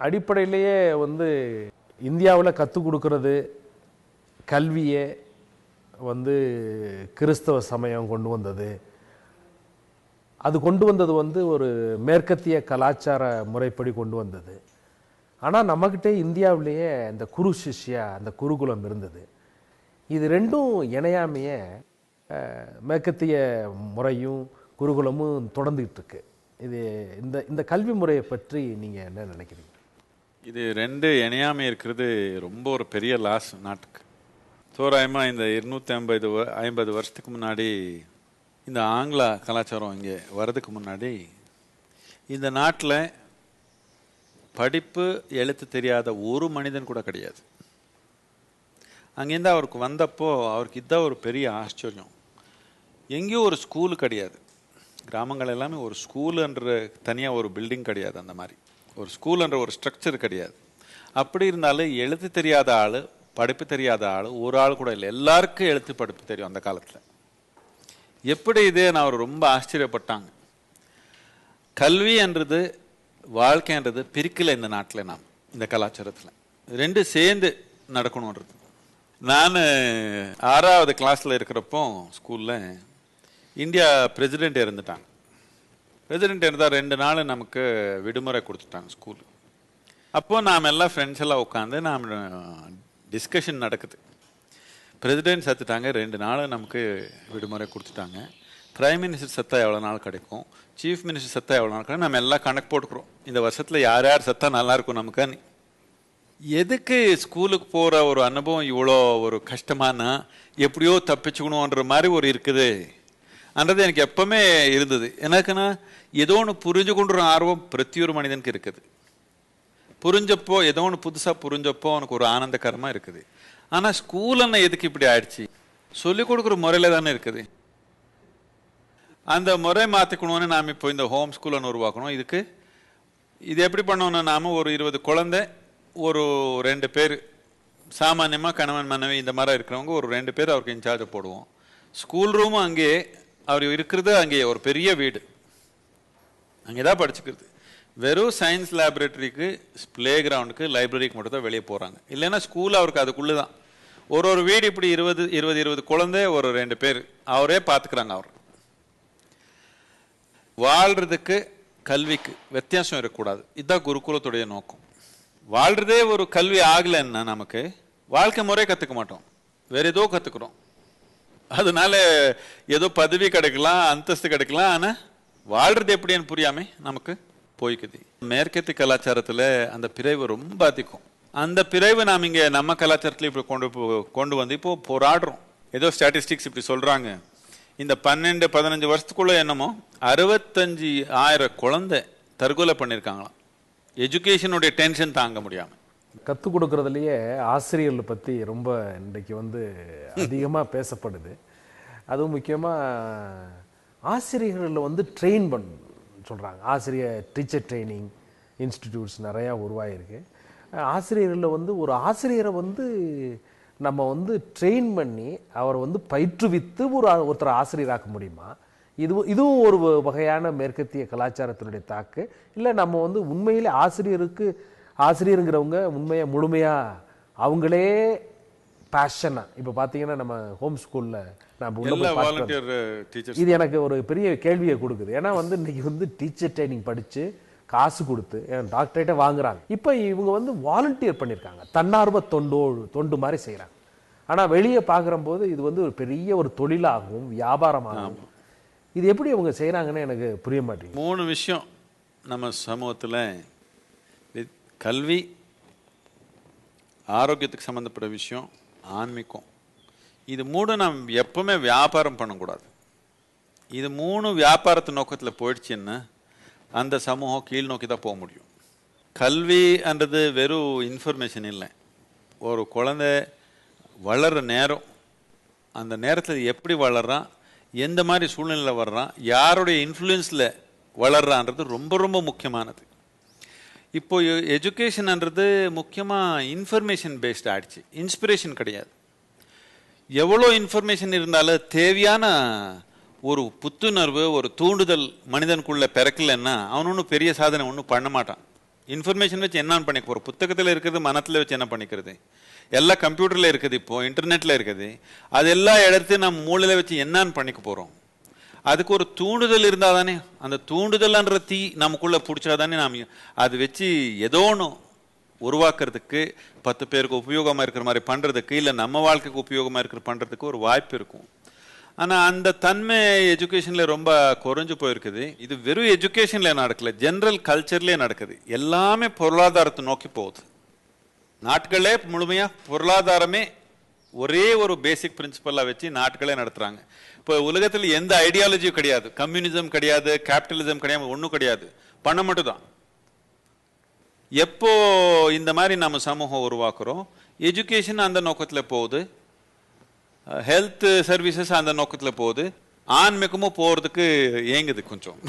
அடிப்படையிலேயே வந்து இந்தியாவில் கற்றுக் கொடுக்கறது கல்வியே வந்து கிறிஸ்தவ சமயம் கொண்டு வந்தது. அது கொண்டு வந்தது வந்து ஒரு மேற்கத்திய கலாச்சார முறைப்படி கொண்டு வந்தது. ஆனால் நம்மக்கிட்டே இந்தியாவிலேயே இந்த குரு சிஷ்யா அந்த குருகுலம் இருந்தது. இது ரெண்டும் இணையாமையே மேற்கத்திய முறையும் குருகுலமும் தொடர்ந்துகிட்டு இருக்கு. இது இந்த இந்த கல்வி முறையை பற்றி நீங்கள் என்ன நினைக்கிறீங்க? இது ரெண்டு இணையாமல் இருக்கிறது ரொம்ப ஒரு பெரிய லாஸ் நாட்டுக்கு. தோராயமாக இந்த 250 வருஷத்துக்கு முன்னாடி இந்த ஆங்கில கலாச்சாரம் இங்கே வர்றதுக்கு முன்னாடி இந்த நாட்டில் படிப்பு எழுத்து தெரியாத ஒரு மனிதன் கூட கிடையாது. அங்கேருந்து அவருக்கு வந்தப்போ அவருக்கு இதான் ஒரு பெரிய ஆச்சரியம். எங்கேயும் ஒரு ஸ்கூலு கிடையாது. கிராமங்கள் எல்லாமே ஒரு ஸ்கூலுன்ற தனியாக ஒரு பில்டிங் கிடையாது. அந்த மாதிரி ஒரு ஸ்கூலுன்ற ஒரு ஸ்ட்ரக்சர் கிடையாது. அப்படி இருந்தாலும் எழுத்து தெரியாத ஆள், படிப்பு தெரியாத ஆள் ஒரு ஆள் கூட இல்லை. எல்லாருக்கும் எழுத்து படிப்பு தெரியும் அந்த காலத்தில். எப்படி இது நான் அவர் ரொம்ப ஆச்சரியப்பட்டாங்க. கல்வின்றது வாழ்க்கைன்றது பிரிக்கலை இந்த நாட்டில். நாம் இந்த கலாச்சாரத்தில் ரெண்டு சேர்ந்து நடக்கணுன்றது. நான் 6வது கிளாஸில் இருக்கிறப்போ ஸ்கூலில் இந்தியா பிரசிடெண்ட் இருந்துட்டாங்க. பிரசிடெண்ட் இருந்தால் 2 நாள் நமக்கு விடுமுறை கொடுத்துட்டாங்க ஸ்கூலு. அப்போது நாம் எல்லாம் ஃப்ரெண்ட்ஸ் எல்லாம் உட்காந்து நாம் டிஸ்கஷன் நடக்குது. பிரசிடெண்ட் சத்துட்டாங்க, 2 நாள் நமக்கு விடுமுறை கொடுத்துட்டாங்க. பிரைம் மினிஸ்டர் சத்தா எவ்வளோ நாள் கிடைக்கும், சீஃப் மினிஸ்டர் சத்தா எவ்வளோ நாள் கிடைக்கும், நம்ம எல்லாம் கணக்கு போட்டுக்கிறோம். இந்த வருஷத்தில் யார் யார் சத்தா நல்லாயிருக்கும் நமக்கு. எதுக்கு ஸ்கூலுக்கு போகிற ஒரு அனுபவம் இவ்வளோ ஒரு கஷ்டமானா எப்படியோ தப்பிச்சுக்கணுன்ற மாதிரி ஒரு இருக்குது அன்றது எனக்கு எப்பவுமே இருந்தது. எனக்குன்னா ஏதோ ஒன்று புரிஞ்சுக்கொண்டுற ஆர்வம் பிரதி ஒரு மனிதனுக்கு இருக்குது. புரிஞ்சப்போ ஏதோ ஒன்று புதுசாக புரிஞ்சப்போ அவனுக்கு ஒரு ஆனந்தகரமாக இருக்குது. ஆனால் ஸ்கூல்னா எதுக்கு இப்படி ஆயிடுச்சு? சொல்லிக் கொடுக்குற முறையில் தானே இருக்குது. அந்த முறை மாற்றிக்கணும்னு நாம் இப்போ இந்த ஹோம் ஸ்கூல்னு உருவாக்கணும். இது எப்படி பண்ணோன்னா, நாம் ஒரு 20 குழந்தை, ஒரு 2 பேர் சாமானியமாக கணவன் மனைவி இந்த மாதிரி இருக்கிறவங்க ஒரு 2 பேர் அவருக்கு இன்சார்ஜை போடுவோம். ஸ்கூல் ரூமும் அங்கேயே, அவர் இருக்கிறது அங்கேயே ஒரு பெரிய வீடு, அங்கே தான் படிச்சுக்கிறது. வெறும் சயின்ஸ் லேபரேட்டரிக்கு, பிளே கிரவுண்டுக்கு, லைப்ரரிக்கு மட்டும் தான் வெளியே போகிறாங்க. இல்லைன்னா ஸ்கூல் அவருக்கு அதுக்குள்ளே தான். ஒரு வீடு இப்படி 20 குழந்தை, ஒரு 2 பேர் அவரே பார்த்துக்கிறாங்க. அவர் வாழ்கிறதுக்கு கல்விக்கு வித்தியாசம் இருக்கக்கூடாது. இதுதான் குருகுலத்துடைய நோக்கம். வாழ்கிறதே ஒரு கல்வி ஆகலைன்னா நமக்கு வாழ்க்கை முறை கற்றுக்க மாட்டோம், வேற ஏதோ கற்றுக்குறோம். அதனால ஏதோ பதவி கிடைக்கலாம், அந்தஸ்து கிடைக்கலாம், ஆனால் வாழ்கிறது எப்படின்னு புரியாமல் நமக்கு போய்க்குது. மேற்கத்திய கலாச்சாரத்தில் அந்த பிரிவு ரொம்ப அதிகம். அந்த பிரிவு நாம் இங்கே நம்ம கலாச்சாரத்தில் இப்படி கொண்டு வந்து இப்போ போராடுறோம். ஏதோ ஸ்டாட்டிஸ்டிக்ஸ் இப்படி சொல்கிறாங்க, இந்த 12-15 வருஷத்துக்குள்ளே என்னமோ 65,000 குழந்தை தற்கொலை பண்ணியிருக்காங்களாம். எஜுகேஷனுடைய டென்ஷன் தாங்க முடியாமல். கற்றுக் கொடுக்கறதுலையே ஆசிரியர்களை பற்றி ரொம்ப இன்றைக்கு வந்து அதிகமாக பேசப்படுது. அதுவும் முக்கியமாக ஆசிரியர்களில் வந்து ட்ரெயின் பண்ண சொல்கிறாங்க. டீச்சர் ட்ரைனிங் இன்ஸ்டிடியூட்ஸ் நிறையா உருவாகிருக்கு. ஆசிரியர்களில் வந்து ஒரு ஆசிரியரை வந்து நம்ம வந்து ட்ரெயின் பண்ணி அவரை வந்து பயிற்றுவித்து ஒருத்தர் ஆசிரியராக்க முடியுமா? இதுவும் ஒரு வகையான மேற்கத்திய கலாச்சாரத்தினுடைய தாக்கு. இல்லை நம்ம வந்து உண்மையிலே ஆசிரியருங்கிறவங்க உண்மையாக முழுமையாக அவங்களே பேஷனாக, இப்போ பார்த்தீங்கன்னா நம்ம ஹோம் ஸ்கூலில் இது எனக்கு ஒரு பெரிய கேள்வியை கொடுக்குது. ஏன்னா வந்து இன்னைக்கு வந்து டீச்சர் ட்ரைனிங் படித்து காசு கொடுத்து டாக்டரேட்டை வாங்குறாங்க. இப்போ இவங்க வந்து வாலண்டியர் பண்ணியிருக்காங்க, தன்னார்வ தொண்டு மாதிரி செய்கிறாங்க. ஆனால் வெளியே பார்க்குறம்போது இது வந்து ஒரு பெரிய ஒரு தொழிலாகவும் வியாபாரமாகவும் இது எப்படி அவங்க செய்கிறாங்கன்னு எனக்கு புரிய மாட்டேங்குது. 3 விஷயம் நம்ம சமூகத்தில்: கல்வி, ஆரோக்கியத்துக்கு சம்மந்தப்பட்ட விஷயம், ஆன்மீகம். இது 3 நாம் எப்பவுமே வியாபாரம் பண்ணக்கூடாது. இது 3 வியாபாரத்து நோக்கத்தில் போயிடுச்சுன்னா அந்த சமூகம் கீழ் நோக்கி தான் போக முடியும். கல்வின்றது வெறும் இன்ஃபர்மேஷன் இல்லை. ஒரு குழந்தை வளர்கிற நேரம், அந்த நேரத்தில் எப்படி வளர்றான், எந்த மாதிரி சூழ்நிலையில் வர்றான், யாருடைய இன்ஃப்ளூயன்ஸில் வளர்றான்றது ரொம்ப ரொம்ப முக்கியமானது. இப்போ எஜுகேஷன்ன்றது முக்கியமாக இன்ஃபர்மேஷன் பேஸ்ட் ஆகிடுச்சு, இன்ஸ்பிரேஷன் கிடையாது. எவ்வளோ இன்ஃபர்மேஷன் இருந்தாலும் தேவையான ஒரு புத்துணர்வு, ஒரு தூண்டுதல் மனிதனுக்குள்ளே பிறக்கலைன்னா அவன் ஒன்றும் பெரிய சாதனை ஒன்றும் பண்ண மாட்டான். இன்ஃபர்மேஷன் வச்சு என்ன பண்ணிக்க போகிறோம்? புத்தகத்தில் இருக்கிறது மனத்தில் வச்சு என்ன பண்ணிக்கிறது? எல்லாம் கம்ப்யூட்டரில் இருக்குது, இப்போது இன்டர்நெட்டில் இருக்குது. அது எல்லா இடத்தையும் நம்ம மூளையில் வச்சு என்னன்னு பண்ணிக்க போகிறோம்? அதுக்கு ஒரு தூண்டுதல் இருந்தால் தானே, அந்த தூண்டுதல்ன்ற தீ நமக்குள்ளே பிடிச்சா தானே நாம் அது வச்சு ஏதோ ஒன்று உருவாக்குறதுக்கு, 10 பேருக்கு உபயோகமாக இருக்கிற மாதிரி பண்ணுறதுக்கு, இல்லை நம்ம வாழ்க்கைக்கு உபயோகமாக இருக்கிற பண்ணுறதுக்கு ஒரு வாய்ப்பு இருக்கும். ஆனால் அந்த தன்மை எஜுகேஷனில் ரொம்ப குறைஞ்சு போயிருக்குது. இது வெறும் எஜுகேஷனில் நடக்கல, ஜென்ரல் கல்ச்சர்லேயே நடக்குது. எல்லாமே பொருளாதாரத்தை நோக்கி போகுது. நாட்களே முழுமையாக பொருளாதாரமே ஒரே ஒரு பேசிக் பிரின்சிபலாக வச்சு நாட்களே நடத்துகிறாங்க. இப்போ உலகத்தில் எந்த ஐடியாலஜியும் கிடையாது, கம்யூனிசம் கிடையாது, கேபிட்டலிசம் கிடையாது, ஒன்றும் கிடையாது, பணம் மட்டும்தான். எப்போ இந்த மாதிரி நம்ம சமூகம் உருவாக்குறோம், எஜுகேஷன் அந்த நோக்கத்தில் போகுது, ஹெல்த் சர்வீசஸ் அந்த நோக்கத்தில் போகுது, ஆன்மீகமும் போகிறதுக்கு ஏங்குது கொஞ்சம்.